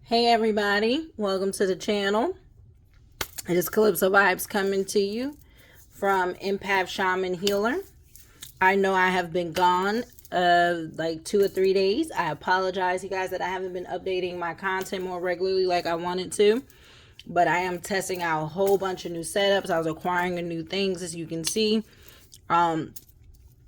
Hey everybody, welcome to the channel. It is Calypso Vibes coming to you from Empath, Shaman, Healer. I know I have been gone like 2 or 3 days. I apologize, you guys, that I haven't been updating my content more regularly like I wanted to. But I am testing out a whole bunch of new setups. I was acquiring new things, as you can see.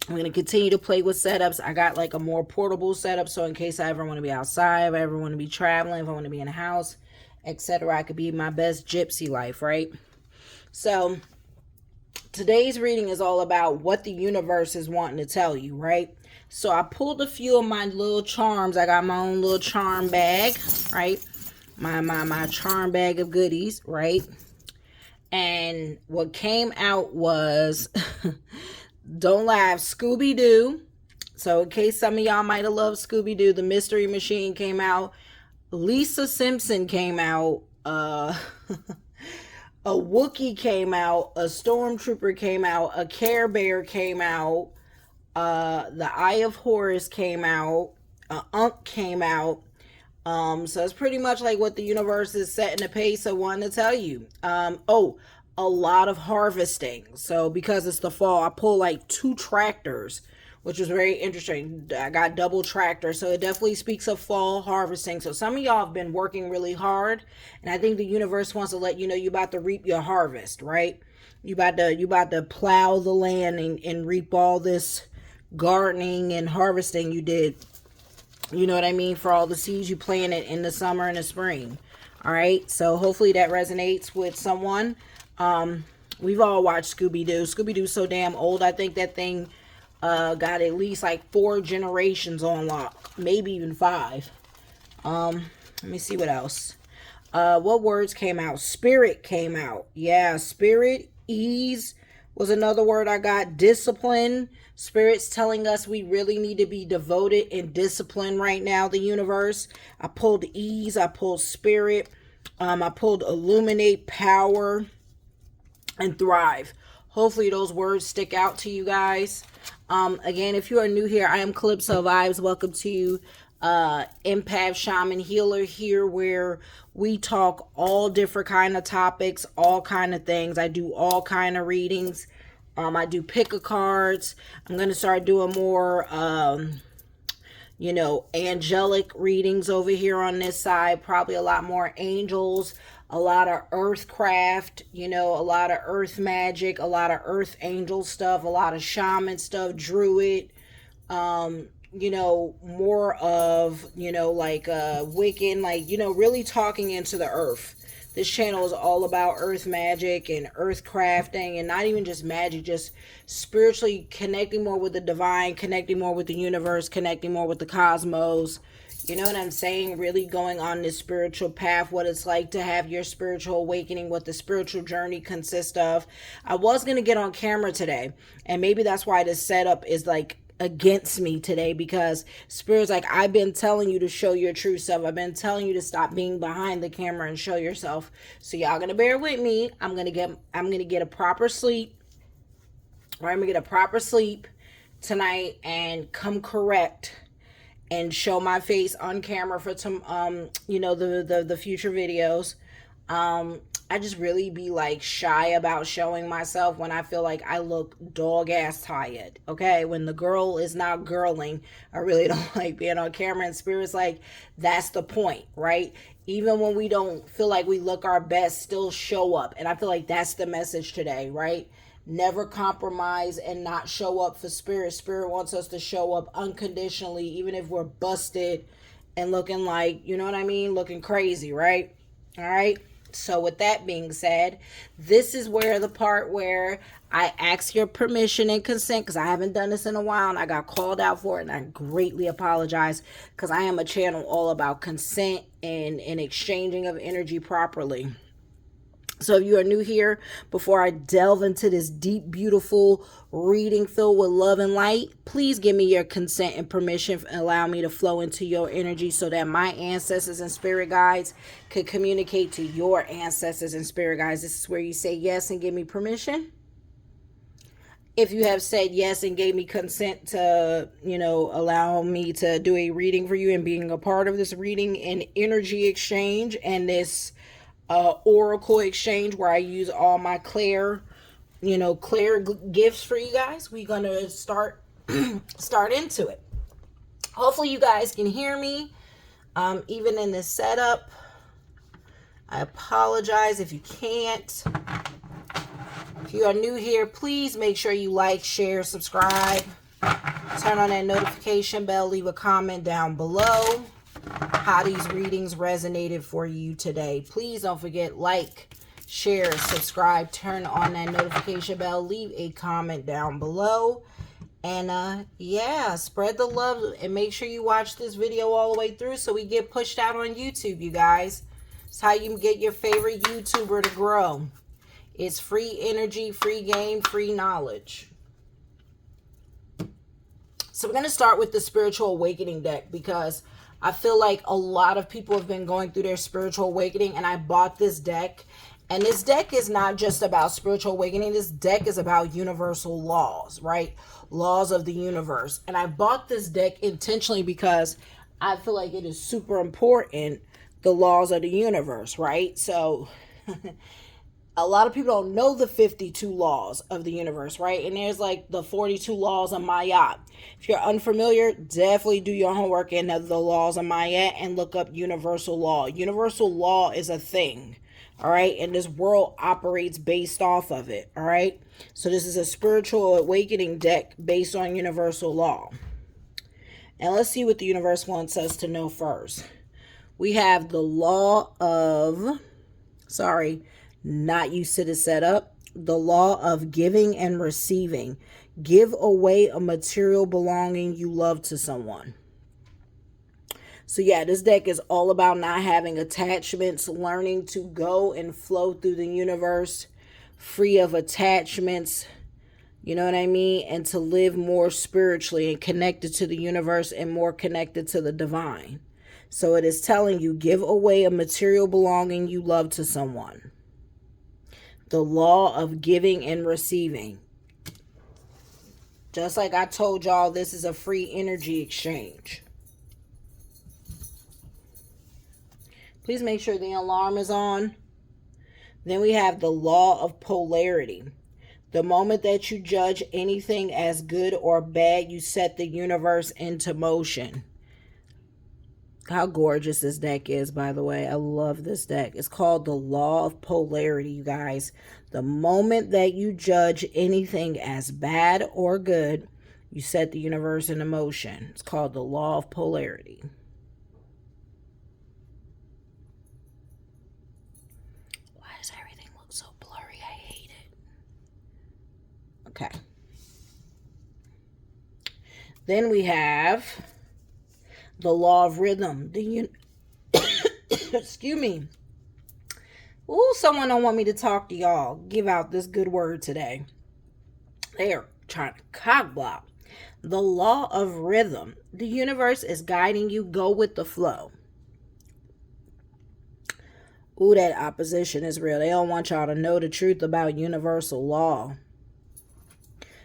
I'm going to continue to play with setups. I got like a more portable setup, so in case I ever want to be outside, if I ever want to be traveling, if I want to be in a house, etc., I could be my best gypsy life, right? So today's reading is all about what the universe is wanting to tell you, right? So I pulled a few of my little charms. I got my own little charm bag, right? My charm bag of goodies, right? And what came out was don't laugh, Scooby-Doo. So in case some of y'all might have loved Scooby-Doo, the Mystery Machine came out. Lisa Simpson came out. A Wookiee came out. A Stormtrooper came out. A Care Bear came out. The Eye of Horus came out. Unk came out. So it's pretty much like what the universe is setting the pace of wanting to tell you. A lot of harvesting. So because it's the fall, I pulled like 2 tractors, which was very interesting. I got double tractors, so it definitely speaks of fall harvesting. So some of y'all have been working really hard, and I think the universe wants to let you know you about to reap your harvest, right? You about to plow the land and reap all this gardening and harvesting you did. You know what I mean? For all the seeds you planted in the summer and the spring. All right. So hopefully that resonates with someone. We've all watched Scooby-Doo. Scooby-Doo's so damn old. I think that thing got at least like 4 generations on lock. Maybe even 5. Let me see what else. What words came out? Spirit came out. Yeah, spirit. Ease was another word I got. Discipline. Spirit's telling us we really need to be devoted and disciplined right now, the universe. I pulled ease. I pulled spirit. I pulled illuminate, power, and thrive. Hopefully those words stick out to you guys. Again, if you are new here, I am Calypso Vibes. Welcome to Empath, Shaman, Healer, here where we talk all different kind of topics, all kind of things. I do all kind of readings. I do pick-a-cards. I'm going to start doing more angelic readings over here on this side. Probably a lot more angels, a lot of earthcraft, a lot of earth magic, a lot of earth angel stuff, a lot of shaman stuff, druid, more of, like Wiccan, like, really talking into the earth. This channel is all about earth magic and earth crafting, and not even just magic, just spiritually connecting more with the divine, connecting more with the universe, connecting more with the cosmos. You know what I'm saying? Really going on this spiritual path, what it's like to have your spiritual awakening, what the spiritual journey consists of. I was going to get on camera today, and maybe that's why this setup is like against me today, because spirit's like, I've been telling you to show your true self. I've been telling you to stop being behind the camera and show yourself. So y'all gonna bear with me. I'm gonna get a proper sleep. Or I'm gonna get a proper sleep tonight and come correct and show my face on camera for some the future videos. I just really be like shy about showing myself when I feel like I look dog ass tired. Okay, when the girl is not girling, I really don't like being on camera. And spirit's like, that's the point, right? Even when we don't feel like we look our best, still show up. And I feel like that's the message today, right? Never compromise and not show up for spirit. Spirit wants us to show up unconditionally, even if we're busted and looking like, you know what I mean? Looking crazy, right? All right. So with that being said, this is where the part where I ask your permission and consent, because I haven't done this in a while and I got called out for it, and I greatly apologize, because I am a channel all about consent and exchanging of energy properly. So if you are new here, before I delve into this deep, beautiful reading filled with love and light, please give me your consent and permission and allow me to flow into your energy so that my ancestors and spirit guides could communicate to your ancestors and spirit guides. This is where you say yes and give me permission. If you have said yes and gave me consent to, allow me to do a reading for you and being a part of this reading and energy exchange and this oracle exchange where I use all my Claire gifts for you guys, we're gonna start into it. Hopefully you guys can hear me, even in this setup. I apologize if you can't. If you are new here, please make sure you like, share, subscribe, turn on that notification bell, leave a comment down below how these readings resonated for you today. Please don't forget, like, share, subscribe, turn on that notification bell, leave a comment down below. And yeah, spread the love and make sure you watch this video all the way through so we get pushed out on YouTube, you guys. It's how you get your favorite YouTuber to grow. It's free energy, free game, free knowledge. So we're going to start with the Spiritual Awakening deck because I feel like a lot of people have been going through their spiritual awakening, and I bought this deck. And this deck is not just about spiritual awakening. This deck is about universal laws, right? Laws of the universe. And I bought this deck intentionally because I feel like it is super important, the laws of the universe, right? So a lot of people don't know the 52 laws of the universe, right? And there's like the 42 laws of Maya. If you're unfamiliar, definitely do your homework in the laws of Maya and look up universal law. Universal law is a thing, all right? And this world operates based off of it, all right? So this is a spiritual awakening deck based on universal law. And let's see what the universe wants us to know first. We have the law of, not used to the setup, the law of giving and receiving. Give away a material belonging you love to someone. So yeah, this deck is all about not having attachments, learning to go and flow through the universe, free of attachments, you know what I mean? And to live more spiritually and connected to the universe and more connected to the divine. So it is telling you, give away a material belonging you love to someone. The law of giving and receiving. Just like I told y'all, this is a free energy exchange. Please make sure the alarm is on. Then we have the law of polarity. The moment that you judge anything as good or bad, you set the universe into motion. How gorgeous this deck is, by the way. I love this deck. It's called the law of polarity, you guys. The moment that you judge anything as bad or good, you set the universe into motion. It's called the law of polarity. Why does everything look so blurry? I hate it. Okay. Then we have the law of rhythm. Excuse me. Ooh, someone don't want me to talk to y'all. Give out this good word today. They are trying to cock block. The law of rhythm. The universe is guiding you. Go with the flow. Ooh, that opposition is real. They don't want y'all to know the truth about universal law.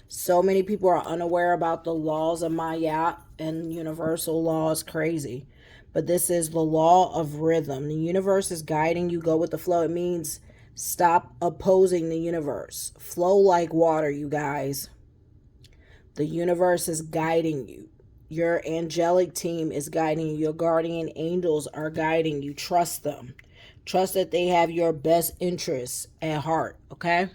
So many people are unaware about the laws of Maya and universal law is crazy. But this is the law of rhythm. The universe is guiding you. Go with the flow. It means stop opposing the universe. Flow like water, you guys. The universe is guiding you. Your angelic team is guiding you. Your guardian angels are guiding you. Trust them. Trust that they have your best interests at heart, okay?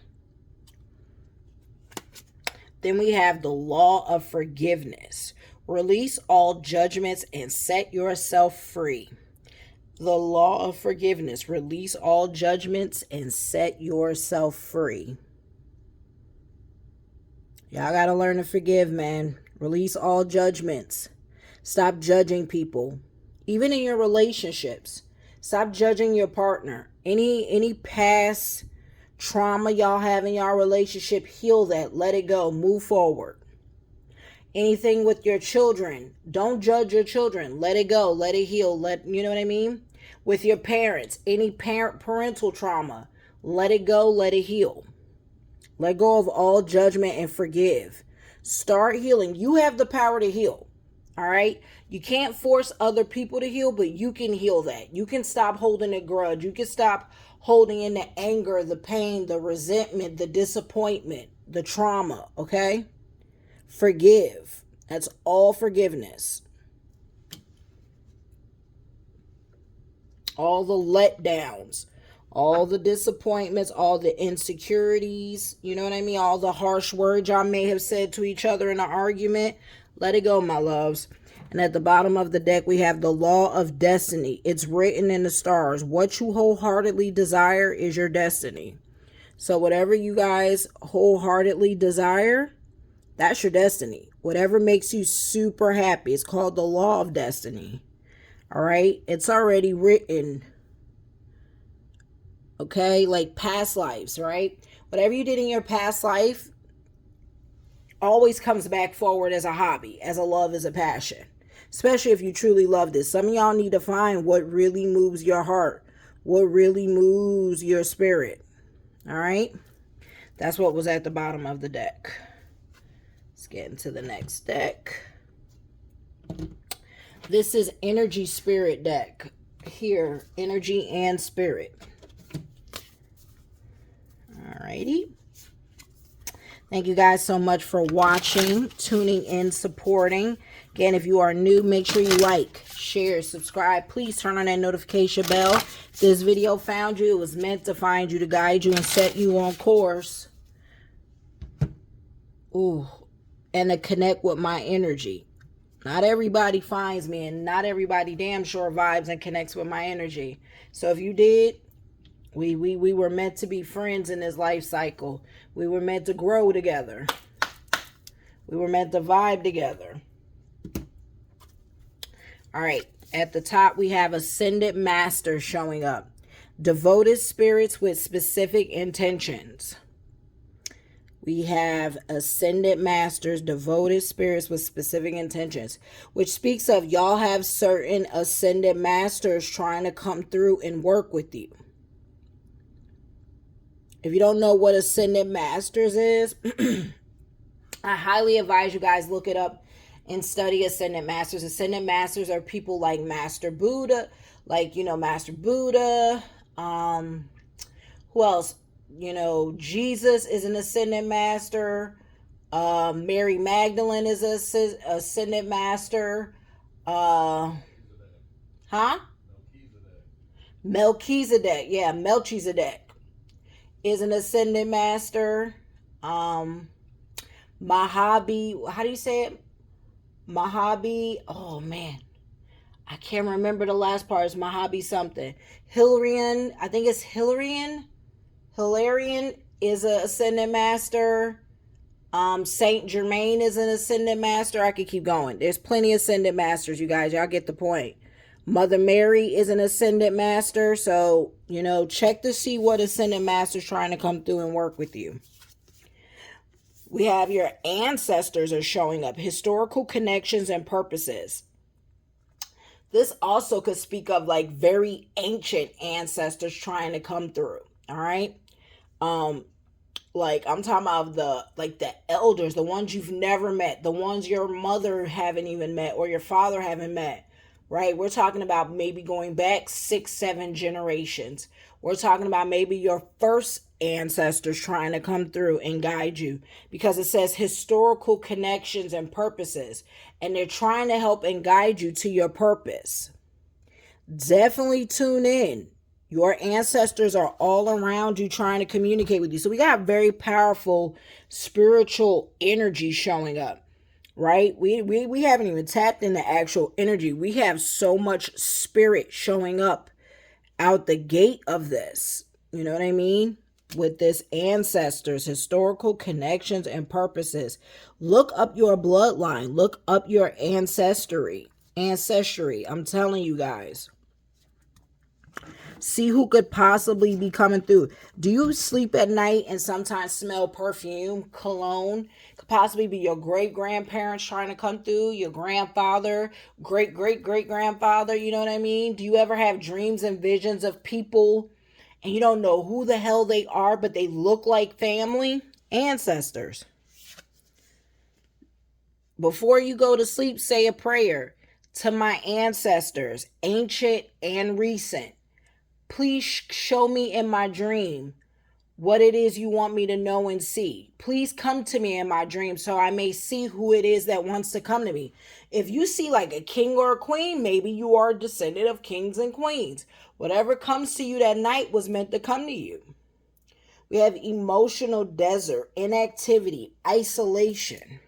Then we have the law of forgiveness. Release all judgments and set yourself free. The law of forgiveness. Release all judgments and set yourself free. Y'all got to learn to forgive, man. Release all judgments. Stop judging people. Even in your relationships. Stop judging your partner. Any past trauma y'all have in your relationship, heal that. Let it go. Move forward. Anything with your children, don't judge your children. Let it go. Let it heal. You know what I mean? With your parents, any parental trauma, let it go. Let it heal. Let go of all judgment and forgive. Start healing. You have the power to heal. All right. You can't force other people to heal, but you can heal that. You can stop holding a grudge. You can stop holding in the anger, the pain, the resentment, the disappointment, the trauma. Okay. Forgive. That's all forgiveness. All the letdowns, all the disappointments, all the insecurities, you know what I mean? All the harsh words y'all may have said to each other in an argument. Let it go, my loves. And at the bottom of the deck, we have the law of destiny. It's written in the stars. What you wholeheartedly desire is your destiny. So whatever you guys wholeheartedly desire, that's your destiny. Whatever makes you super happy. It's called the law of destiny. All right. It's already written. Okay. Like past lives, right? Whatever you did in your past life always comes back forward as a hobby, as a love, as a passion. Especially if you truly love this. Some of y'all need to find what really moves your heart, what really moves your spirit. All right. That's what was at the bottom of the deck. Let's get into the next deck. This is energy spirit deck. Here, energy and spirit. Alrighty. Thank you guys so much for watching, tuning in, supporting. Again, if you are new, make sure you like, share, subscribe. Please turn on that notification bell. If this video found you, it was meant to find you, to guide you and set you on course. Ooh, and to connect with my energy. Not everybody finds me, and not everybody damn sure vibes and connects with my energy. So if you did, we were meant to be friends in this life cycle. We were meant to grow together. We were meant to vibe together. All right. At the top, we have Ascended Masters showing up. Devoted spirits with specific intentions. We have Ascended Masters, devoted spirits with specific intentions, which speaks of y'all have certain Ascended Masters trying to come through and work with you. If you don't know what Ascended Masters is, I highly advise you guys look it up and study Ascended Masters. Ascended Masters are people like Master Buddha, Master Buddha. Who else? Jesus is an Ascended Master. Mary Magdalene is a Ascended Master. Melchizedek. Yeah, Melchizedek is an Ascended Master. Mahabi, how do you say it? Mahabi, oh man, I can't remember the last part. It's Mahabi something. Hilarion, I think it's Hilarion. Hilarion is an Ascended Master. Saint Germain is an Ascended Master. I could keep going. There's plenty of Ascended Masters, you guys. Y'all get the point. Mother Mary is an Ascended Master. So, check to see what Ascended Master's trying to come through and work with you. We have your ancestors are showing up. Historical connections and purposes. This also could speak of like very ancient ancestors trying to come through. All right. Like I'm talking about the elders, the ones you've never met, the ones your mother haven't even met or your father haven't met, right? We're talking about maybe going back 6, 7 generations. We're talking about maybe your first ancestors trying to come through and guide you, because it says historical connections and purposes, and they're trying to help and guide you to your purpose. Definitely tune in. Your ancestors are all around you trying to communicate with you. So we got very powerful spiritual energy showing up, right? We haven't even tapped into actual energy. We have so much spirit showing up out the gate of this. You know what I mean? With this ancestors, historical connections and purposes. Look up your bloodline. Look up your ancestry. I'm telling you guys. See who could possibly be coming through. Do you sleep at night and sometimes smell perfume, cologne? Could possibly be your great-grandparents trying to come through, your grandfather, great-great-great-grandfather, you know what I mean? Do you ever have dreams and visions of people and you don't know who the hell they are, but they look like family? Ancestors. Before you go to sleep, say a prayer to my ancestors, ancient and recent. Please show me in my dream what it is you want me to know and see. Please come to me in my dream so I may see who it is that wants to come to me. If you see like a king or a queen, maybe you are a descendant of kings and queens. Whatever comes to you that night was meant to come to you. We have emotional desert, inactivity, isolation.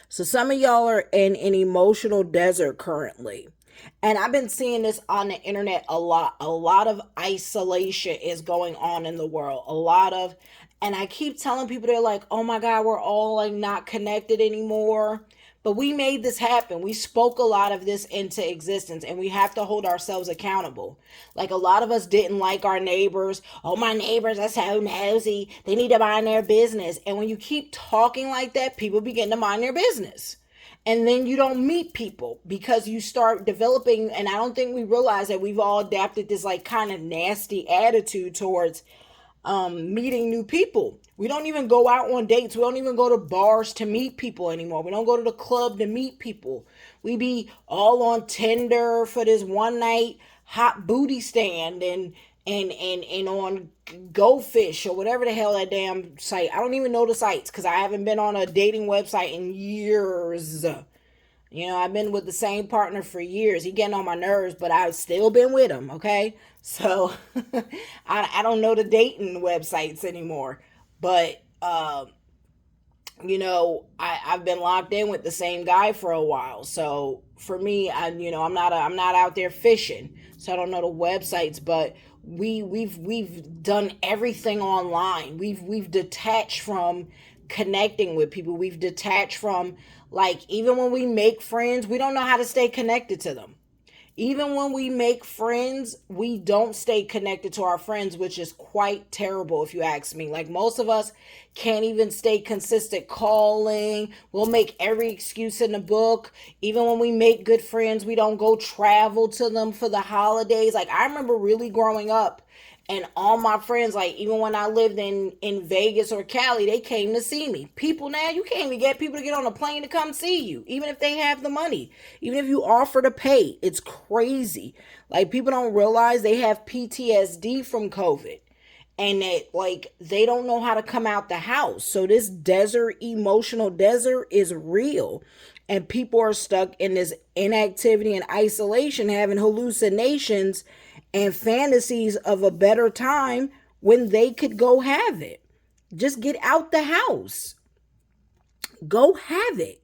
So some of y'all are in an emotional desert currently. And I've been seeing this on the internet a lot. A lot of isolation is going on in the world. And I keep telling people, they're like, oh my God, we're all like not connected anymore. But we made this happen. We spoke a lot of this into existence, and we have to hold ourselves accountable. Like a lot of us didn't like our neighbors. Oh, my neighbors are so nosy. They need to mind their business. And when you keep talking like that, people begin to mind their business. And then you don't meet people because you start developing, and I don't think we realize that we've all adapted this like kind of nasty attitude towards meeting new people. We don't even go out on dates. We don't even go to bars to meet people anymore. We don't go to the club to meet people. We be all on Tinder for this one night hot booty stand and on Go Fish or whatever the hell that damn site. I don't even know the sites because I haven't been on a dating website in years. You know, I've been with the same partner for years. He getting on my nerves, but I've still been with him, okay? So I don't know the dating websites anymore. But I've been locked in with the same guy for a while. So for me, I'm not out there fishing. So I don't know the websites, but we've done everything online. We've detached from connecting with people. We've detached from, like, even when we make friends, we don't know how to stay connected to them. Even when we make friends, we don't stay connected to our friends, which is quite terrible if you ask me. Like, most of us can't even stay consistent calling. We'll make every excuse in the book. Even when we make good friends, we don't go travel to them for the holidays. Like, I remember really growing up, and all my friends, like, even when I lived in Vegas or Cali, they came to see me. People now, you can't even get people to get on a plane to come see you, even if they have the money. Even if you offer to pay, it's crazy. Like, people don't realize they have PTSD from COVID. And that, like, they don't know how to come out the house. So this desert, emotional desert, is real. And people are stuck in this inactivity and isolation, having hallucinations and fantasies of a better time when they could go have it. Just get out the house. Go have it.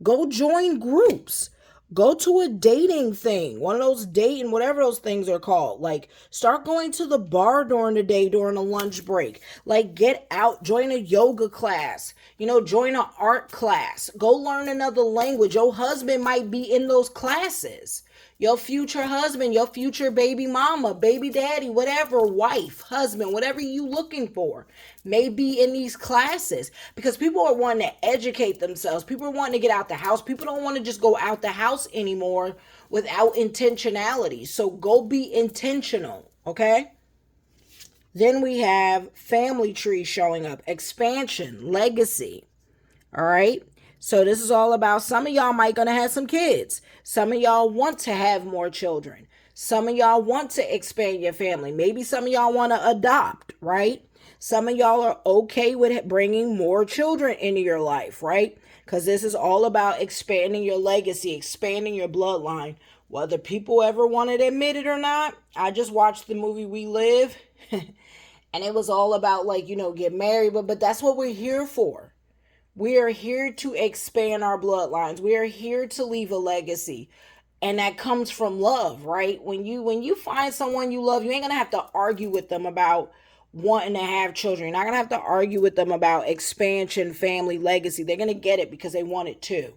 Go join groups. Go to a dating thing. One of those dating, whatever those things are called. Like, start going to the bar during the day, during a lunch break. Like, get out, join a yoga class. Join an art class. Go learn another language. Your husband might be in those classes. Your future husband, your future baby mama, baby daddy, whatever, wife, husband, whatever you looking for, may be in these classes, because people are wanting to educate themselves. People are wanting to get out the house. People don't want to just go out the house anymore without intentionality. So go be intentional, okay? Then we have family tree showing up, expansion, legacy, all right? So this is all about, some of y'all might gonna have some kids. Some of y'all want to have more children. Some of y'all want to expand your family. Maybe some of y'all want to adopt, right? Some of y'all are okay with bringing more children into your life, right? Because this is all about expanding your legacy, expanding your bloodline. Whether people ever want to admit it or not, I just watched the movie We Live, and it was all about, like, get married, but that's what we're here for. We are here to expand our bloodlines. We are here to leave a legacy. And that comes from love, right? When you find someone you love, you ain't going to have to argue with them about wanting to have children. You're not going to have to argue with them about expansion, family, legacy. They're going to get it because they want it too.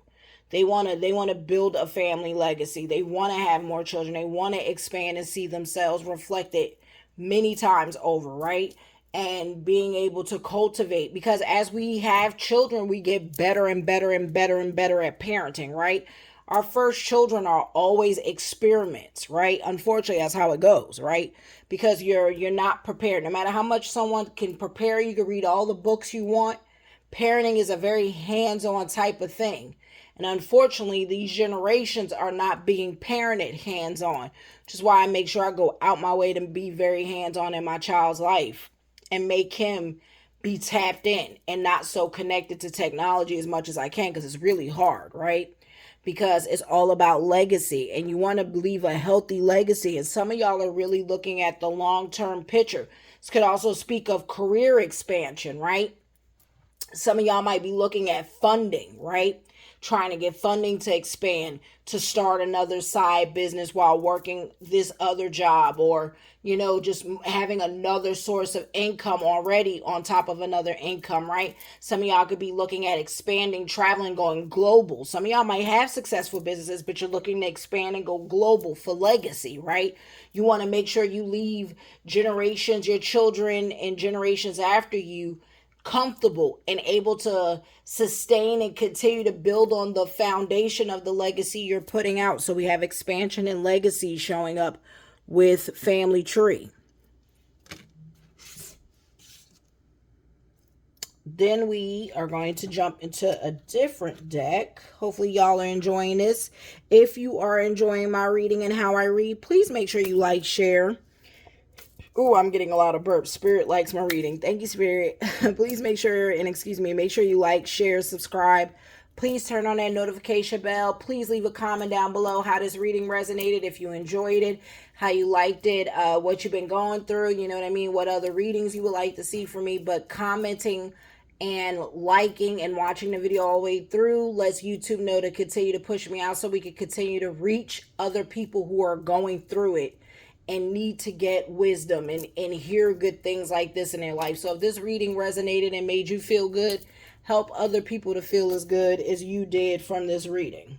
They want to build a family legacy. They want to have more children. They want to expand and see themselves reflected many times over, right? And being able to cultivate, because as we have children, we get better and better and better and better at parenting, right? Our first children are always experiments, right? Unfortunately, that's how it goes, right? Because you're not prepared. No matter how much someone can prepare, you can read all the books you want. Parenting is a very hands-on type of thing. And unfortunately, these generations are not being parented hands-on, which is why I make sure I go out my way to be very hands-on in my child's life and make him be tapped in and not so connected to technology as much as I can, because it's really hard, right? Because it's all about legacy and you want to leave a healthy legacy. And some of y'all are really looking at the long-term picture. This could also speak of career expansion, right? Some of y'all might be looking at funding, right? Trying to get funding to expand, to start another side business while working this other job, or, just having another source of income already on top of another income, right? Some of y'all could be looking at expanding, traveling, going global. Some of y'all might have successful businesses, but you're looking to expand and go global for legacy, right? You want to make sure you leave generations, your children and generations after you, comfortable and able to sustain and continue to build on the foundation of the legacy you're putting out. So we have expansion and legacy showing up with family tree. Then we are going to jump into a different deck. Hopefully y'all are enjoying this. If you are enjoying my reading and how I read, please make sure you like, share. Oh, I'm getting a lot of burps. Spirit likes my reading. Thank you, Spirit. Please make sure you like, share, subscribe. Please turn on that notification bell. Please leave a comment down below how this reading resonated, if you enjoyed it, how you liked it, what you've been going through, you know what I mean, what other readings you would like to see from me. But commenting and liking and watching the video all the way through lets YouTube know to continue to push me out so we can continue to reach other people who are going through it and need to get wisdom and hear good things like this in their life. So if this reading resonated and made you feel good, help other people to feel as good as you did from this reading.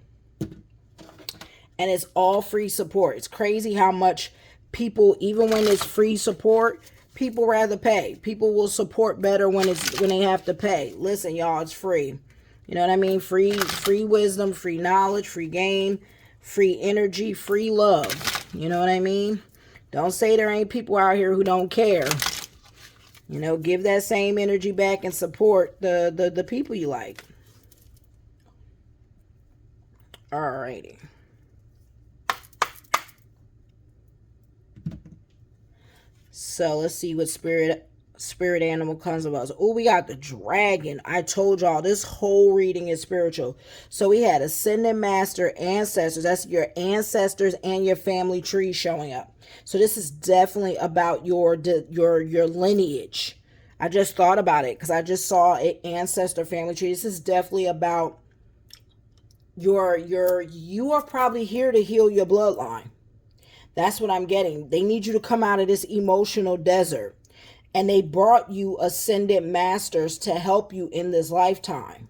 And it's all free support. It's crazy how much people, even when it's free support, people rather pay. People will support better when they have to pay. Listen, y'all, it's free. You know what I mean? Free wisdom, free knowledge, free game, free energy, free love. You know what I mean? Don't say there ain't people out here who don't care. Give that same energy back and support the people you like. Alrighty. So let's see what spirit animal comes of us. Oh, we got the dragon. I told y'all this whole reading is spiritual. So we had ascended master, ancestors. That's your ancestors and your family tree showing up. So this is definitely about your lineage. I just thought about it because I just saw an ancestor family tree. This is definitely about you are probably here to heal your bloodline. That's what I'm getting. They need you to come out of this emotional desert. And they brought you ascended masters to help you in this lifetime.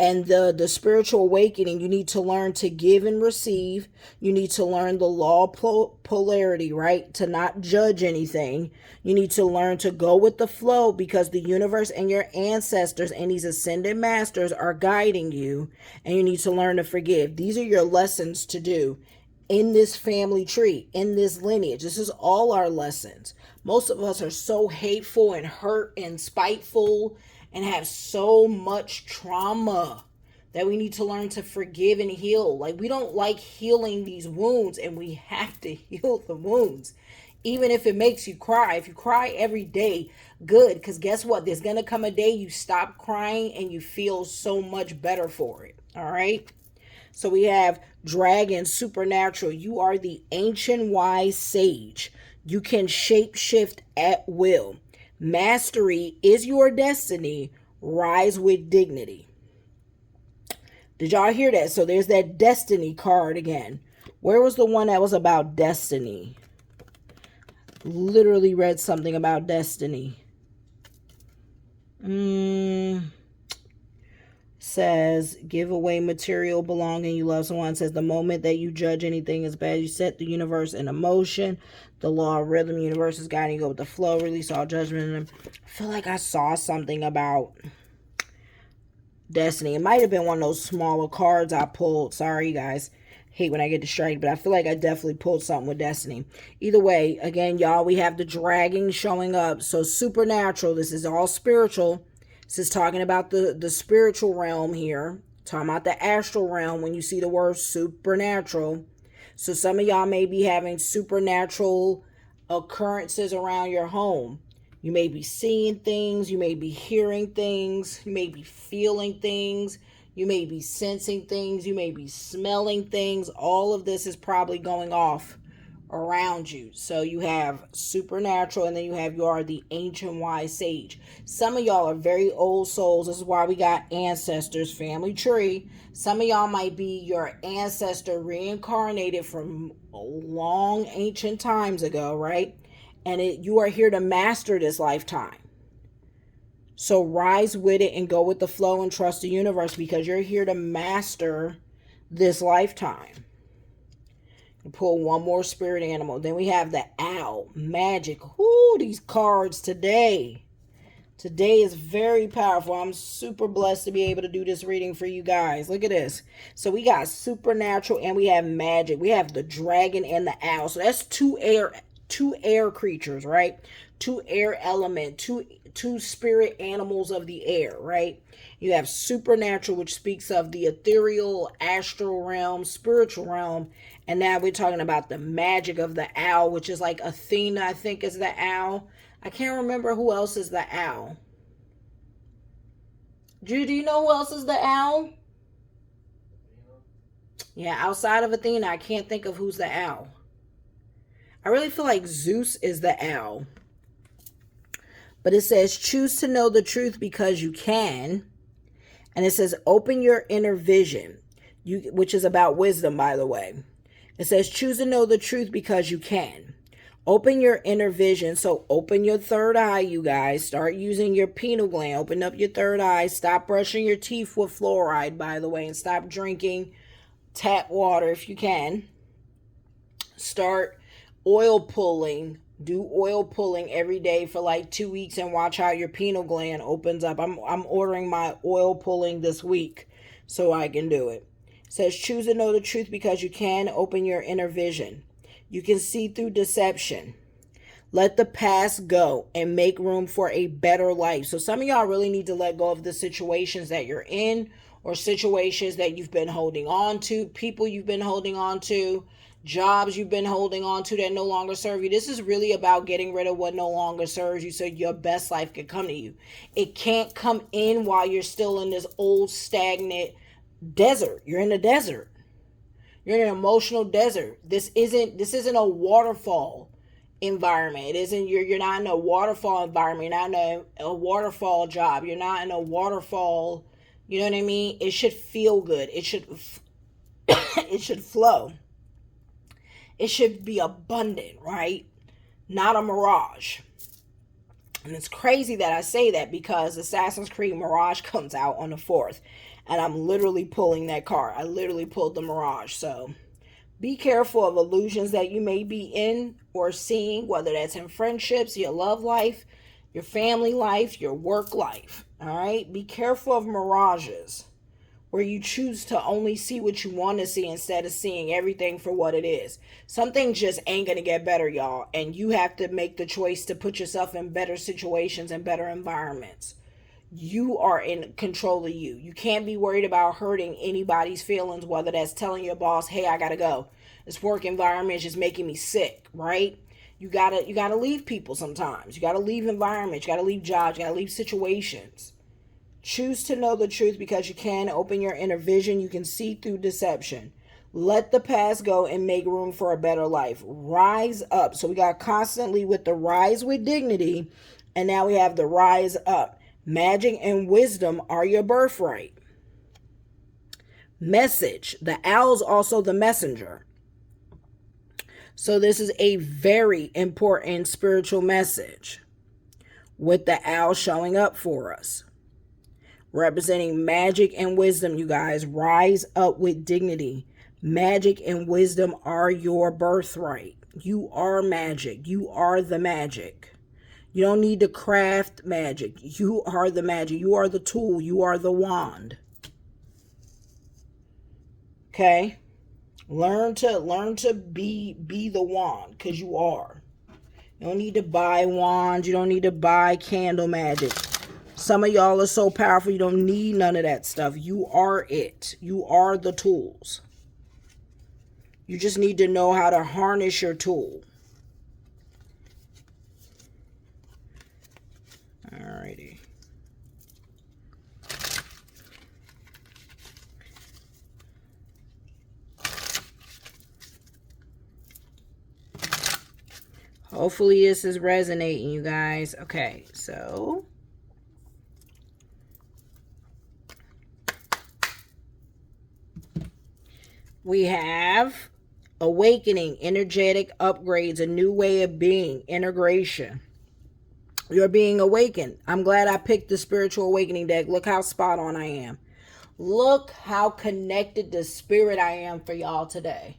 And the spiritual awakening, you need to learn to give and receive. You need to learn the law of polarity, right? To not judge anything. You need to learn to go with the flow because the universe and your ancestors and these ascended masters are guiding you. And you need to learn to forgive. These are your lessons to do in this family tree, in this lineage. This is all our lessons. Most of us are so hateful and hurt and spiteful and have so much trauma that we need to learn to forgive and heal. Like, we don't like healing these wounds, and we have to heal the wounds. Even if it makes you cry. If you cry every day, good. Because guess what? There's going to come a day you stop crying and you feel so much better for it. All right? So we have dragon, supernatural. You are the ancient wise sage. You can shape shift at will. Mastery is your destiny. Rise with dignity. Did y'all hear that? So there's that destiny card again. Where was the one that was about destiny? Literally read something about destiny. Says, give away material belonging you love someone. Says, the moment that you judge anything as bad, you set the universe in motion. The law of rhythm, the universe is guiding you, go with the flow, release all judgment. I feel like I saw something about Destiny. It might have been one of those smaller cards I pulled. Sorry, you guys. Hate when I get distracted, but I feel like I definitely pulled something with Destiny. Either way, again, y'all, we have the dragon showing up. So supernatural. This is all spiritual. This is talking about the spiritual realm here. Talking about the astral realm when you see the word supernatural. So some of y'all may be having supernatural occurrences around your home. You may be seeing things, you may be hearing things, you may be feeling things, you may be sensing things, you may be smelling things. All of this is probably going off around you. So you have supernatural, and then you have the ancient wise sage. Some of y'all are very old souls. This is why we got ancestors, family tree. Some of y'all might be your ancestor reincarnated from long ancient times ago, right? And you are here to master this lifetime. So rise with it and go with the flow and trust the universe, because you're here to master this lifetime. Pull one more spirit animal. Then we have the owl. Magic. Whoo, these cards today. Today is very powerful. I'm super blessed to be able to do this reading for you guys. Look at this. So we got supernatural and we have magic. We have the dragon and the owl. So that's two air creatures, right? Two air element, two spirit animals of the air, right? You have supernatural, which speaks of the ethereal, astral realm, spiritual realm. And now we're talking about the magic of the owl, which is like Athena, I think, is the owl. I can't remember who else is the owl. Drew, do you know who else is the owl? Yeah, outside of Athena, I can't think of who's the owl. I really feel like Zeus is the owl. But it says, choose to know the truth because you can. And it says, open your inner vision, which is about wisdom, by the way. It says, choose to know the truth because you can. Open your inner vision. So open your third eye, you guys. Start using your pineal gland. Open up your third eye. Stop brushing your teeth with fluoride, by the way. And stop drinking tap water if you can. Start oil pulling. Do oil pulling every day for like 2 weeks and watch how your pineal gland opens up. I'm ordering my oil pulling this week so I can do it. It says, choose to know the truth because you can. Open your inner vision. You can see through deception. Let the past go and make room for a better life. So some of y'all really need to let go of the situations that you're in, or situations that you've been holding on to, people you've been holding on to, jobs you've been holding on to that no longer serve you. This is really about getting rid of what no longer serves you so your best life can come to you. It can't come in while you're still in this old stagnant desert. You're in a desert. You're in an emotional desert. This isn't a waterfall environment. It isn't, you're not in a waterfall environment. You're not in a waterfall job. You're not in a waterfall, you know what I mean? It should feel good. It should it should flow. It should be abundant, right? Not a mirage. And it's crazy that I say that because Assassin's Creed Mirage comes out on the 4th. And I'm literally pulling that card. I literally pulled the Mirage. So be careful of illusions that you may be in or seeing, whether that's in friendships, your love life, your family life, your work life. All right? Be careful of mirages where you choose to only see what you want to see instead of seeing everything for what it is. Some things just ain't going to get better, y'all. And you have to make the choice to put yourself in better situations and better environments. You are in control of you. You can't be worried about hurting anybody's feelings, whether that's telling your boss, hey, I got to go. This work environment is just making me sick, right? You gotta leave people sometimes. You got to leave environments. You got to leave jobs. You got to leave situations. Choose to know the truth because you can. Open your inner vision. You can see through deception. Let the past go and make room for a better life. Rise up. So we got constantly with the rise with dignity. And now we have the rise up. Magic and wisdom are your birthright. Message. The owl's also the messenger. So this is a very important spiritual message with the owl showing up for us. Representing magic and wisdom, you guys. Rise up with dignity. Magic and wisdom are your birthright. You are magic. You are the magic. You don't need to craft magic. You are the magic. You are the tool. You are the wand. Okay? Learn to be the wand, because you are. You don't need to buy wands. You don't need to buy candle magic. Some of y'all are so powerful, you don't need none of that stuff. You are it. You are the tools. You just need to know how to harness your tool. Alrighty. Hopefully this is resonating, you guys. Okay, so we have awakening, energetic upgrades, a new way of being, integration. You're being awakened. I'm glad I picked the spiritual awakening deck. Look how spot on I am. Look how connected to spirit I am for y'all today.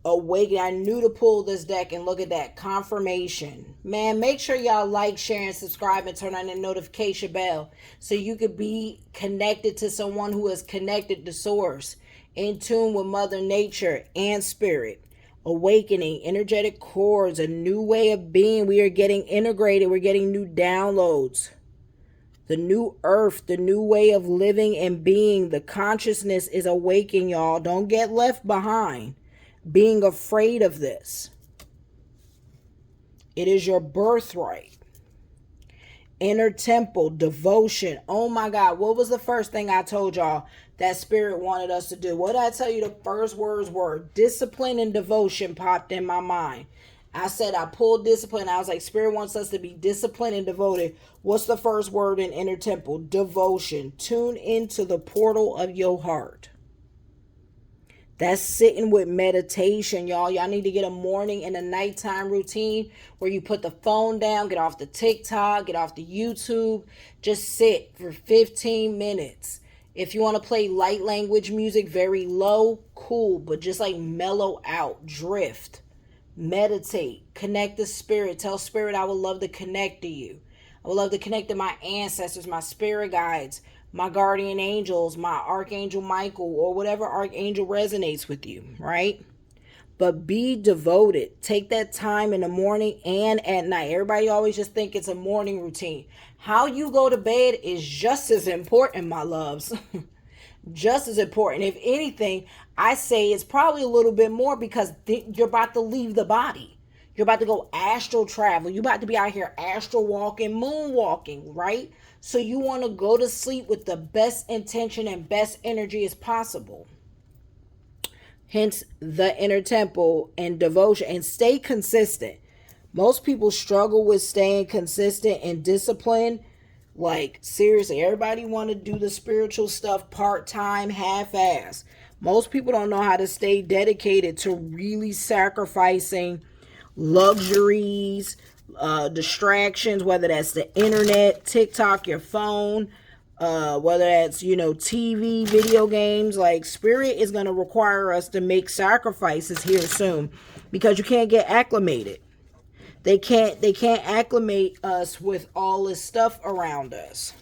Awakening. I knew to pull this deck, and look at that. Confirmation. Man, make sure y'all like, share, and subscribe, and turn on the notification bell so you could be connected to someone who is connected to source, in tune with Mother Nature and spirit. Awakening, energetic cords, a new way of being. We are getting integrated. We're getting new downloads. The new earth, the new way of living and being. The consciousness is awakening, y'all. Don't get left behind being afraid of this. It is your birthright. Inner temple, devotion. Oh my God, what was the first thing I told y'all that spirit wanted us to do? What did I tell you the first words were? Discipline and devotion popped in my mind. I said I pulled discipline. I was like, spirit wants us to be disciplined and devoted. What's the first word in inner temple? Devotion. Tune into the portal of your heart. That's sitting with meditation, y'all. Y'all need to get a morning and a nighttime routine where you put the phone down, get off the TikTok, get off the YouTube. Just sit for 15 minutes. If you want to play light language music, very low, cool, but just like mellow out, drift, meditate, connect the spirit. Tell spirit I would love to connect to you. I would love to connect to my ancestors, my spirit guides, my guardian angels, my Archangel Michael, or whatever archangel resonates with you, right? But be devoted. Take that time in the morning and at night. Everybody always just think it's a morning routine. How you go to bed is just as important, my loves. Just as important. If anything, I say it's probably a little bit more, because you're about to leave the body. You're about to go astral travel. You're about to be out here astral walking, moonwalking, right? So you want to go to sleep with the best intention and best energy as possible. Hence the inner temple and devotion. And stay consistent. Most people struggle with staying consistent and disciplined. Like, seriously, everybody want to do the spiritual stuff part-time, half-ass. Most people don't know how to stay dedicated to really sacrificing luxuries, distractions, whether that's the internet, TikTok, your phone, whether that's, TV, video games. Like, spirit is going to require us to make sacrifices here soon, because you can't get acclimated. They can't acclimate us with all this stuff around us.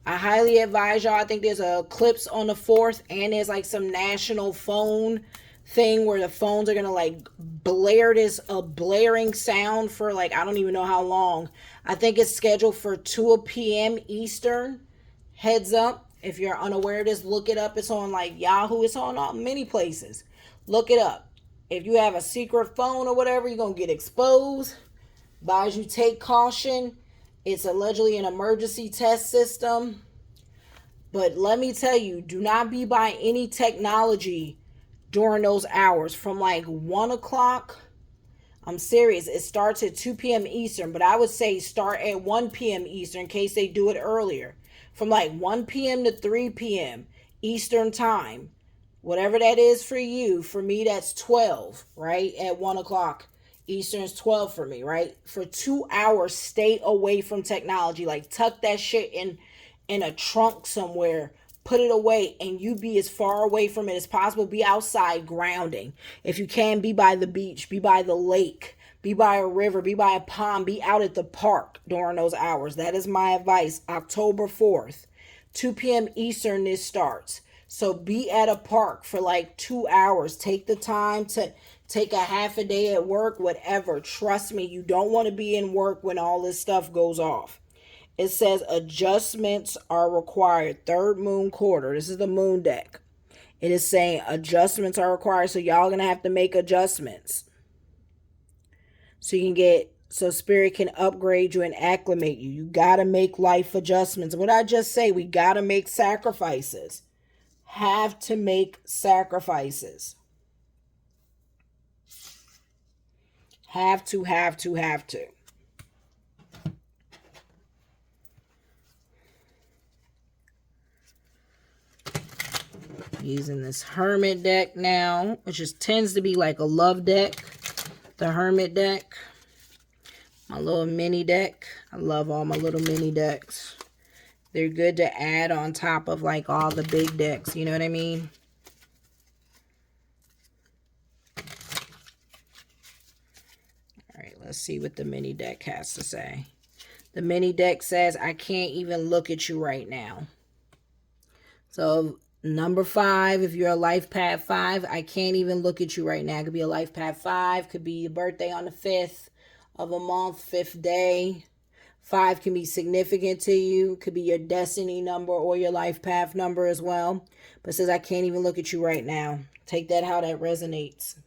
I highly advise y'all. I think there's a eclipse on the 4th, and there's like some national phone thing where the phones are gonna like blare this blaring sound for like, I don't even know how long. I think it's scheduled for 2 p.m. Eastern. Heads up, if you're unaware of this, look it up. It's on like Yahoo. It's on many places. Look it up. If you have a secret phone or whatever, you're going to get exposed. Advise you take caution. It's allegedly an emergency test system. But let me tell you, do not be by any technology during those hours. From like 1 o'clock, I'm serious, it starts at 2 p.m. Eastern. But I would say start at 1 p.m. Eastern in case they do it earlier. From like 1 p.m. to 3 p.m. Eastern time. Whatever that is for you. For me, that's 12, right? At 1 o'clock Eastern is 12 for me, right? For 2 hours, stay away from technology. Like, tuck that shit in a trunk somewhere. Put it away, and you be as far away from it as possible. Be outside grounding. If you can, be by the beach. Be by the lake. Be by a river. Be by a pond. Be out at the park during those hours. That is my advice. October 4th, 2 p.m. Eastern, this starts. So be at a park for like 2 hours. Take the time to take a half a day at work, whatever. Trust me, you don't want to be in work when all this stuff goes off. It says adjustments are required. Third moon quarter. This is the moon deck. It is saying adjustments are required. So y'all gonna have to make adjustments. So you can get, so spirit can upgrade you and acclimate you. You gotta make life adjustments. What I just say, we gotta make sacrifices. Have to make sacrifices. Have to. Using this Hermit deck now, which just tends to be like a love deck. The Hermit deck. My little mini deck. I love all my little mini decks. They're good to add on top of like all the big decks. You know what I mean? All right, let's see what the mini deck has to say. The mini deck says, I can't even look at you right now. So number 5, if you're a life path 5, I can't even look at you right now. It could be a life path 5. Could be your birthday on the 5th of a month, 5th day. 5 can be significant to you. Could be your destiny number or your life path number as well. But it says, I can't even look at you right now. Take that how that resonates.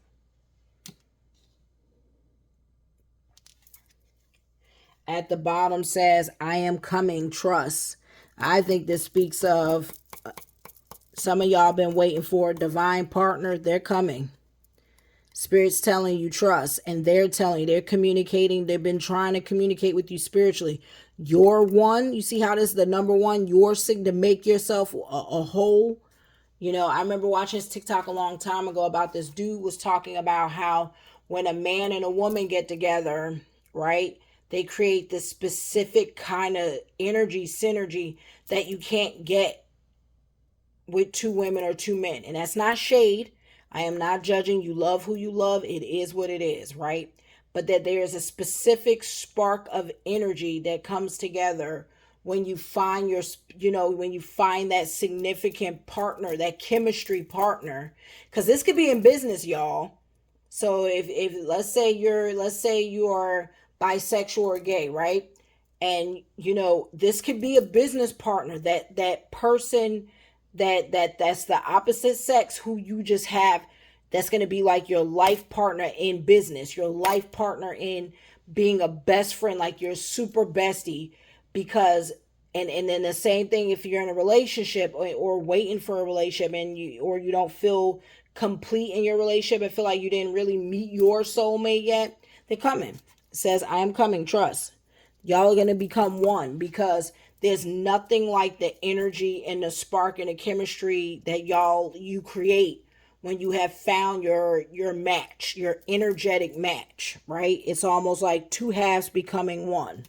At the bottom says, I am coming, trust. I think this speaks of some of y'all been waiting for a divine partner. They're coming. Spirit's telling you trust, and they're telling you, they're communicating. They've been trying to communicate with you spiritually. You're one. You see how this is the number one? You're seeking to make yourself a whole. You know, I remember watching this TikTok a long time ago about this dude was talking about how when a man and a woman get together, right, they create this specific kind of energy synergy that you can't get with 2 women or 2 men. And that's not shade. I am not judging. You love who you love. It is what it is, right? But that there is a specific spark of energy that comes together when you find your, when you find that significant partner, that chemistry partner. Because this could be in business, y'all. So if let's say you're bisexual or gay, right? And this could be a business partner, that person that's the opposite sex who you just have, that's going to be like your life partner in business, your life partner in being a best friend, like your super bestie. Because and then the same thing if you're in a relationship or waiting for a relationship and you don't feel complete in your relationship and feel like you didn't really meet your soulmate yet, they're coming. It says, I am coming, trust. Y'all are going to become one, because there's nothing like the energy and the spark and the chemistry that you create when you have found your match, your energetic match, right? It's almost like 2 halves becoming one.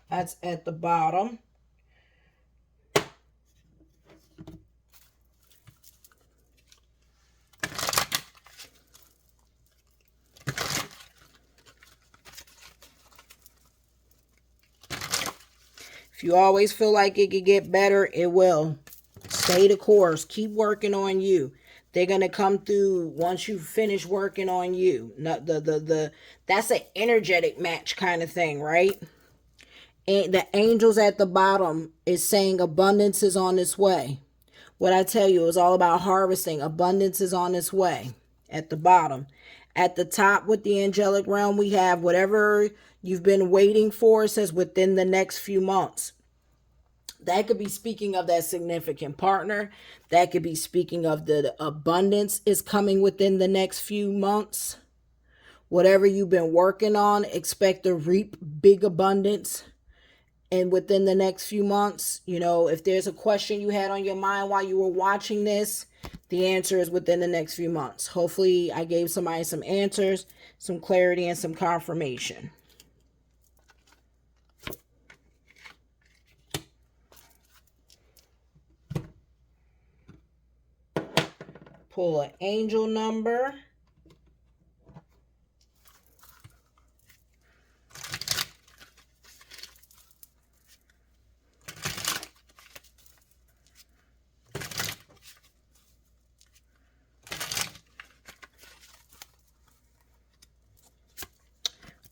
That's at the bottom. If you always feel like it could get better, it will. Stay the course. Keep working on you. They're going to come through once you finish working on you. That's an energetic match kind of thing, right? And the angels at the bottom is saying abundance is on its way. What I tell you, is all about harvesting. Abundance is on its way at the bottom. At the top with the angelic realm, we have whatever you've been waiting for. It says within the next few months. That could be speaking of that significant partner. That could be speaking of the abundance is coming within the next few months. Whatever you've been working on, expect to reap big abundance. And within the next few months, if there's a question you had on your mind while you were watching this, the answer is within the next few months. Hopefully I gave somebody some answers, some clarity, and some confirmation. Pull an angel number.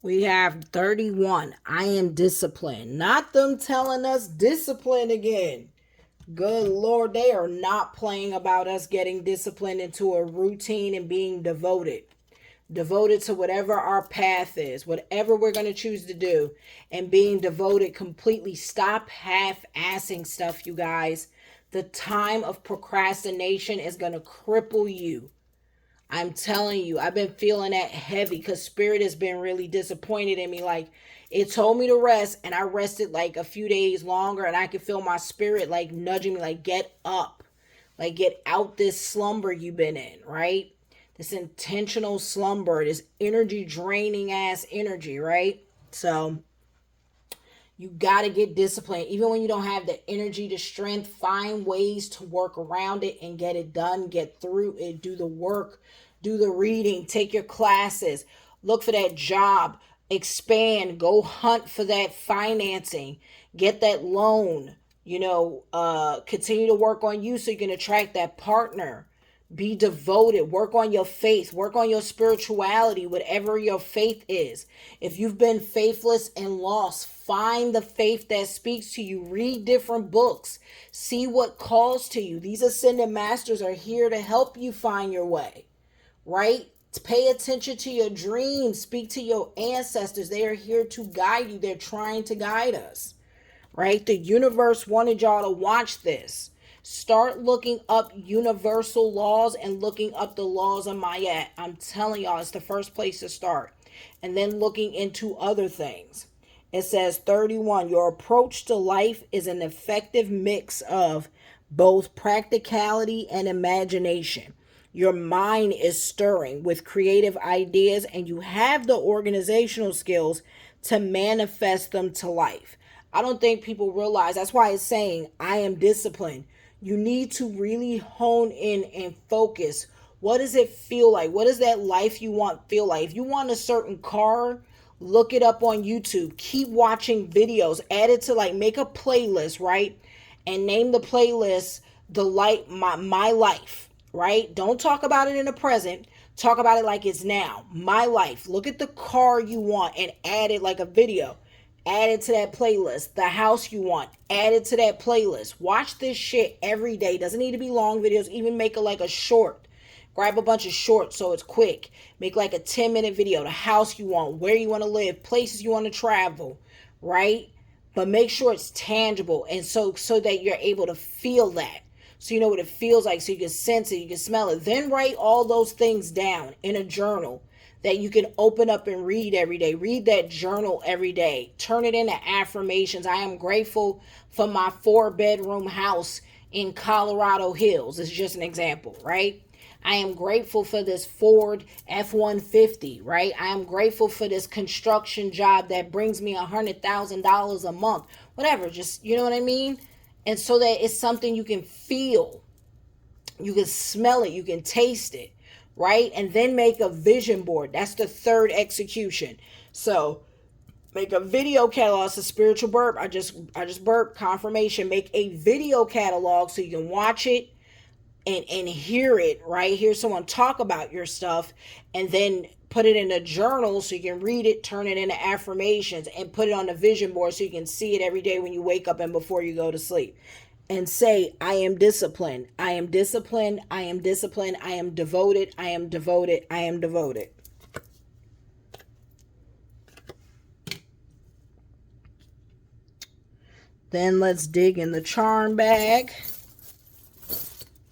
We have 31. I am disciplined. Not them telling us discipline again. Good Lord, they are not playing about us getting disciplined into a routine and being devoted. Devoted to whatever our path is, whatever we're going to choose to do, and being devoted completely. Stop half-assing stuff, you guys. The time of procrastination is going to cripple you. I'm telling you, I've been feeling that heavy because spirit has been really disappointed in me. Like, it told me to rest, and I rested like a few days longer, and I could feel my spirit like nudging me, like, get up, like, get out this slumber you've been in, right? This intentional slumber, this energy draining ass energy, right? So you got to get disciplined. Even when you don't have the energy, the strength, find ways to work around it and get it done, get through it, do the work, do the reading, take your classes, look for that job, expand, go hunt for that financing, get that loan, continue to work on you so you can attract that partner. Be devoted. Work on your faith. Work on your spirituality, whatever your faith is. If you've been faithless and lost, find the faith that speaks to you. Read different books. See what calls to you. These ascended masters are here to help you find your way, right? Pay attention to your dreams. Speak to your ancestors. They are here to guide you. They're trying to guide us, right? The universe wanted y'all to watch this. Start looking up universal laws and looking up the laws of Mayat. I'm telling y'all, it's the first place to start. And then looking into other things. It says 31, your approach to life is an effective mix of both practicality and imagination. Your mind is stirring with creative ideas and you have the organizational skills to manifest them to life. I don't think people realize, that's why it's saying, I am disciplined. You need to really hone in and focus. What does it feel like? What does that life you want feel like? If you want a certain car, look it up on YouTube. Keep watching videos. Add it to, like, make a playlist, right? And name the playlist my life, right? Don't talk about it in the present. Talk about it like it's now. My life. Look at the car you want and add it like a video. Add it to that playlist. The house you want, add it to that playlist. Watch this shit every day. Doesn't need to be long videos. Even make it like a short. Grab a bunch of shorts so it's quick. Make like a 10-minute video. The house you want, where you want to live, places you want to travel, right? But make sure it's tangible and so that you're able to feel that. So you know what it feels like, so you can sense it, you can smell it. Then write all those things down in a journal that you can open up and read every day. Read that journal every day. Turn it into affirmations. I am grateful for my 4-bedroom house in Colorado Hills. It's just an example, right? I am grateful for this Ford F-150, right? I am grateful for this construction job that brings me $100,000 a month. Whatever, just, you know what I mean? And so that it's something you can feel. You can smell it. You can taste it. Right? And then make a vision board. That's the third execution. So make a video catalog. It's a spiritual burp. I just burped. Confirmation. Make a video catalog so you can watch it and hear it, right? Hear someone talk about your stuff, and then put it in a journal so you can read it, turn it into affirmations, and put it on the vision board so you can see it every day when you wake up and before you go to sleep. And say, I am disciplined. I am disciplined. I am disciplined. I am devoted. I am devoted. I am devoted. Then let's dig in the charm bag.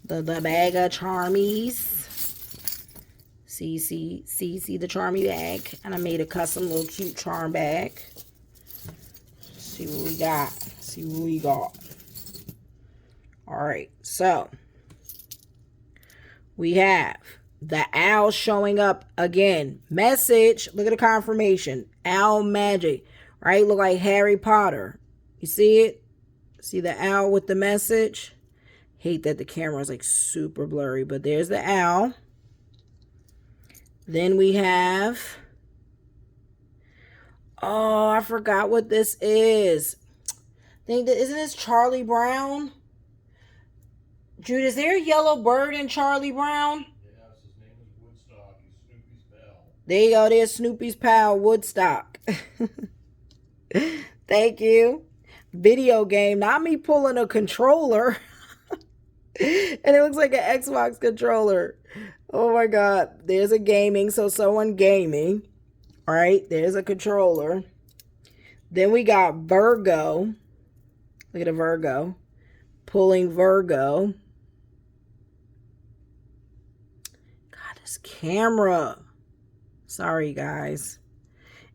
The bag of charmies. See the charmy bag. And I made a custom little cute charm bag. See what we got. See what we got. Alright, so we have the owl showing up again. Message. Look at the confirmation. Owl magic. Right? Look like Harry Potter. You see it? See the owl with the message? Hate that the camera is like super blurry, but there's the owl. Then we have... Oh, I forgot what this is. Isn't this Charlie Brown? Jude, is there a yellow bird in Charlie Brown? Yes, his name is Woodstock. He's Snoopy's pal. There you go. There's Snoopy's pal, Woodstock. Thank you. Video game, not me pulling a controller. And it looks like an Xbox controller. Oh my God. There's a gaming. So someone gaming. All right. There's a controller. Then we got Virgo. Look at a Virgo. Pulling Virgo. God, this camera. Sorry, guys.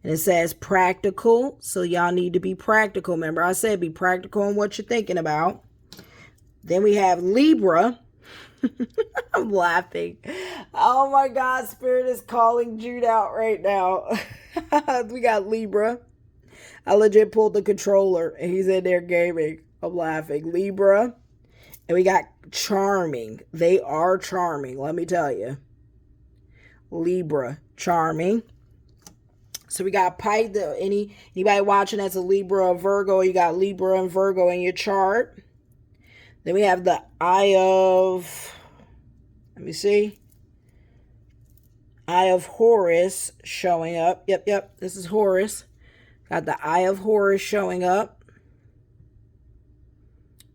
And it says practical. So y'all need to be practical. Remember, I said be practical on what you're thinking about. Then we have Libra. I'm laughing. Oh my God, Spirit is calling Jude out right now. We got Libra. I legit pulled the controller and he's in there gaming. I'm laughing. Libra. And we got charming. They are charming, let me tell you. Libra, charming. So we got anybody watching that's a Libra or Virgo, you got Libra and Virgo in your chart. Then we have the Eye of, let me see. Eye of Horus showing up. Yep. This is Horus. Got the Eye of Horus showing up.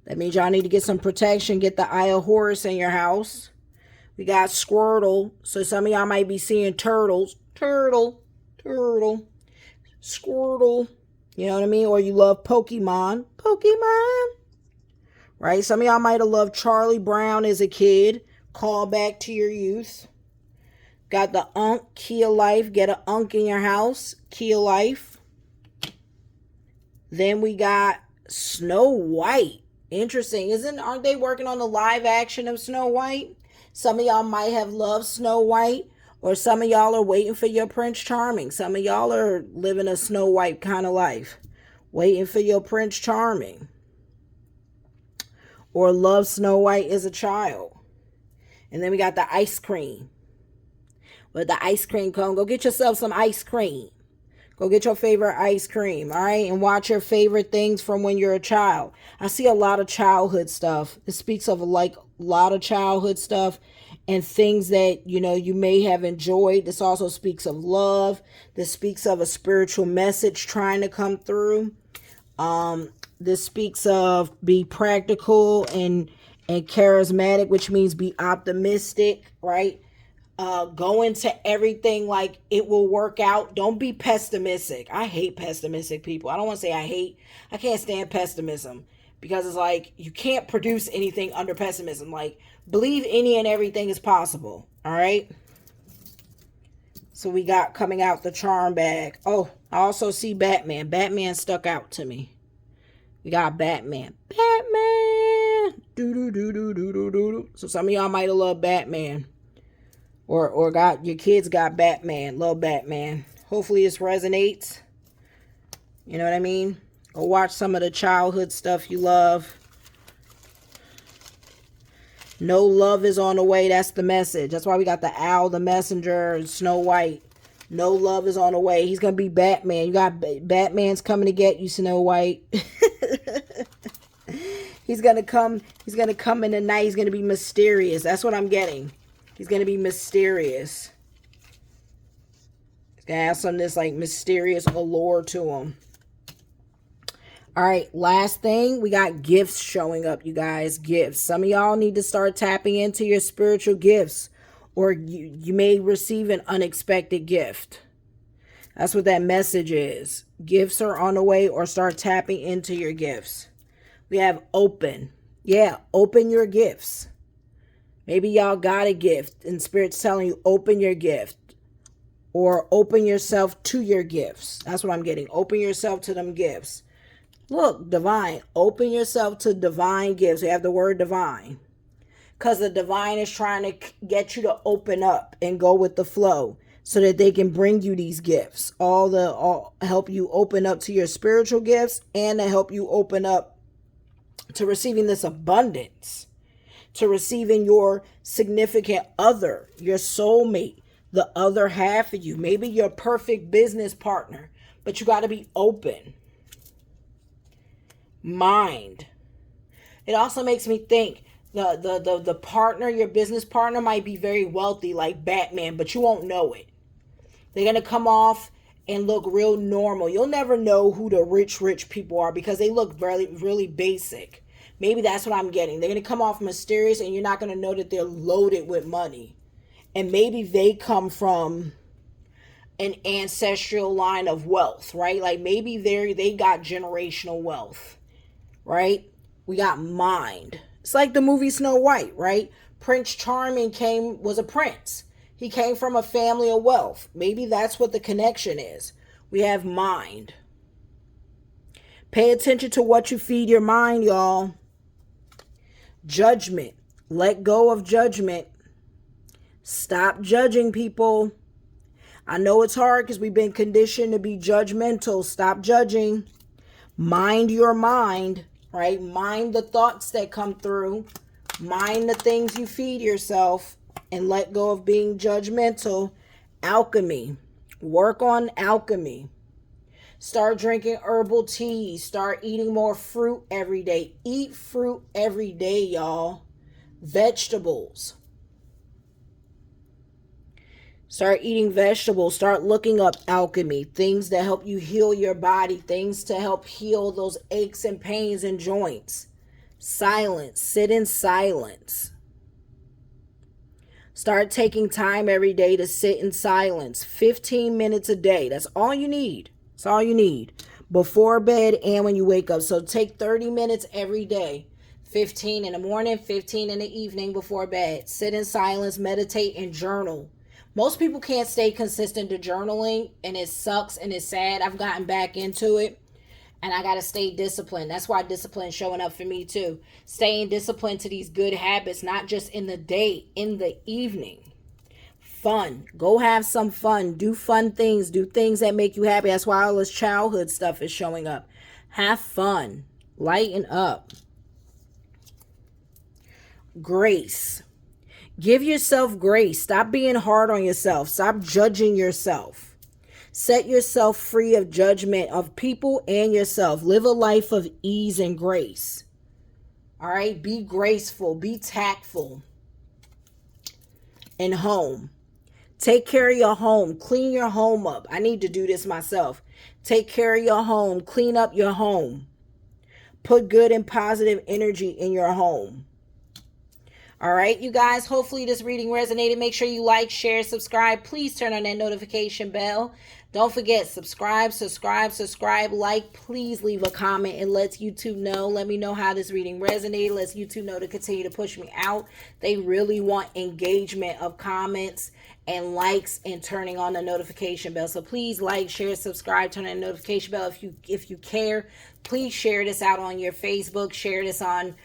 That means y'all need to get some protection. Get the Eye of Horus in your house. We got Squirtle. So some of y'all might be seeing turtles. Turtle. Squirtle. You know what I mean? Or you love Pokemon. Right? Some of y'all might have loved Charlie Brown as a kid. Call back to your youth. Got the Unk, Key of Life. Get an Unk in your house. Key of Life. Then we got Snow White. Interesting. Aren't they working on the live action of Snow White? Some of y'all might have loved Snow White. Or some of y'all are waiting for your Prince Charming. Some of y'all are living a Snow White kind of life. Waiting for your Prince Charming. Or love Snow White as a child. And then we got the ice cream. With the ice cream cone, go get yourself some ice cream. Go get your favorite ice cream, all right? And watch your favorite things from when you're a child. I see a lot of childhood stuff. It speaks of like a lot of childhood stuff and things that, you know, you may have enjoyed. This also speaks of love. This speaks of a spiritual message trying to come through. This speaks of be practical and charismatic, which means be optimistic, right? Go into everything like it will work out. Don't be pessimistic. I hate pessimistic people. I don't want to say I can't stand pessimism because it's like you can't produce anything under pessimism. Like believe any and everything is possible. All right. So we got coming out the charm bag. Oh, I also see Batman. Batman stuck out to me. We got Batman. So some of y'all might have loved Batman. Or got your kids got Batman. Love Batman. Hopefully this resonates. You know what I mean? Go watch some of the childhood stuff you love. No love is on the way. That's the message. That's why we got the owl, the messenger, and Snow White. No love is on the way. He's going to be Batman. You got Batman's coming to get you, Snow White. He's going to come in the night. He's going to be mysterious. That's what I'm getting. He's going to be mysterious. He's going to have some of this like mysterious allure to him. All right, last thing, we got gifts showing up, you guys. Gifts. Some of y'all need to start tapping into your spiritual gifts, or you may receive an unexpected gift. That's what that message is. Gifts are on the way, or start tapping into your gifts. We have open. Yeah, open your gifts. Maybe y'all got a gift and Spirit's telling you open your gift, or open yourself to your gifts. That's what I'm getting. Open yourself to them gifts. Look, divine. Open yourself to divine gifts. We have the word divine. Because the divine is trying to get you to open up and go with the flow so that they can bring you these gifts. All help you open up to your spiritual gifts and to help you open up to receiving this abundance, to receiving your significant other, your soulmate, the other half of you, maybe your perfect business partner, but you got to be open. Mind. It also makes me think the partner, your business partner might be very wealthy like Batman, but you won't know it. They're going to come off and look real normal. You'll never know who the rich people are because they look really, really basic. Maybe that's what I'm getting. They're going to come off mysterious and you're not going to know that they're loaded with money. And maybe they come from an ancestral line of wealth, right? Like maybe they got generational wealth, right? We got mind. It's like the movie Snow White, right? Prince Charming was a prince. He came from a family of wealth. Maybe that's what the connection is. We have mind. Pay attention to what you feed your mind, y'all. Judgment. Let go of judgment. Stop judging people. I know it's hard because we've been conditioned to be judgmental. Stop judging. Mind your mind, right? Mind the thoughts that come through. Mind the things you feed yourself. And let go of being judgmental. Alchemy. Work on alchemy. Start drinking herbal teas. Start eating more fruit every day. Eat fruit every day, y'all. Vegetables. Start eating vegetables. Start looking up alchemy. Things that help you heal your body. Things to help heal those aches and pains and joints. Silence. Sit in silence. Start taking time every day to sit in silence. 15 minutes a day. That's all you need. That's all you need. Before bed and when you wake up. So take 30 minutes every day. 15 in the morning, 15 in the evening before bed. Sit in silence, meditate, and journal. Most people can't stay consistent to journaling, and it sucks and it's sad. I've gotten back into it. And I got to stay disciplined. That's why discipline is showing up for me too. Staying disciplined to these good habits, not just in the day, in the evening. Fun. Go have some fun. Do fun things. Do things that make you happy. That's why all this childhood stuff is showing up. Have fun. Lighten up. Grace. Give yourself grace. Stop being hard on yourself. Stop judging yourself. Set yourself free of judgment of people and yourself. Live a life of ease and grace. All right? Be graceful. Be tactful. And home. Take care of your home. Clean your home up. I need to do this myself. Take care of your home. Clean up your home. Put good and positive energy in your home. All right, you guys, hopefully this reading resonated. Make sure you like, share, subscribe. Please turn on that notification bell. Don't forget, subscribe, like. Please leave a comment. It lets YouTube know. Let me know how this reading resonated. Lets YouTube know to continue to push me out. They really want engagement of comments and likes and turning on the notification bell. So please like, share, subscribe, turn on the notification bell if you care. Please share this out on your Facebook. Share this on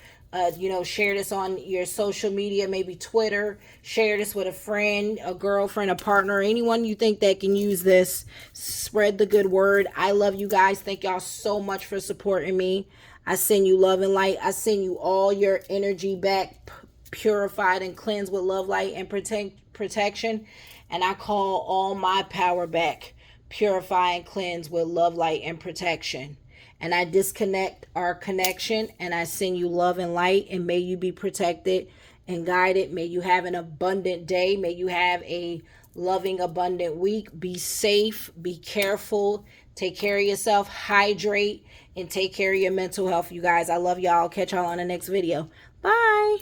share this on your social media, maybe Twitter. Share this with a friend, a girlfriend, a partner, anyone you think that can use this. Spread the good word. I love you guys. Thank y'all so much for supporting me. I send you love and light. I send you all your energy back, purified and cleansed with love, light, and protection. And I call all my power back, purify and cleanse with love, light, and protection. And I disconnect our connection and I send you love and light, and may you be protected and guided. May you have an abundant day. May you have a loving, abundant week. Be safe. Be careful. Take care of yourself. Hydrate and take care of your mental health, you guys. I love y'all. Catch y'all on the next video. Bye.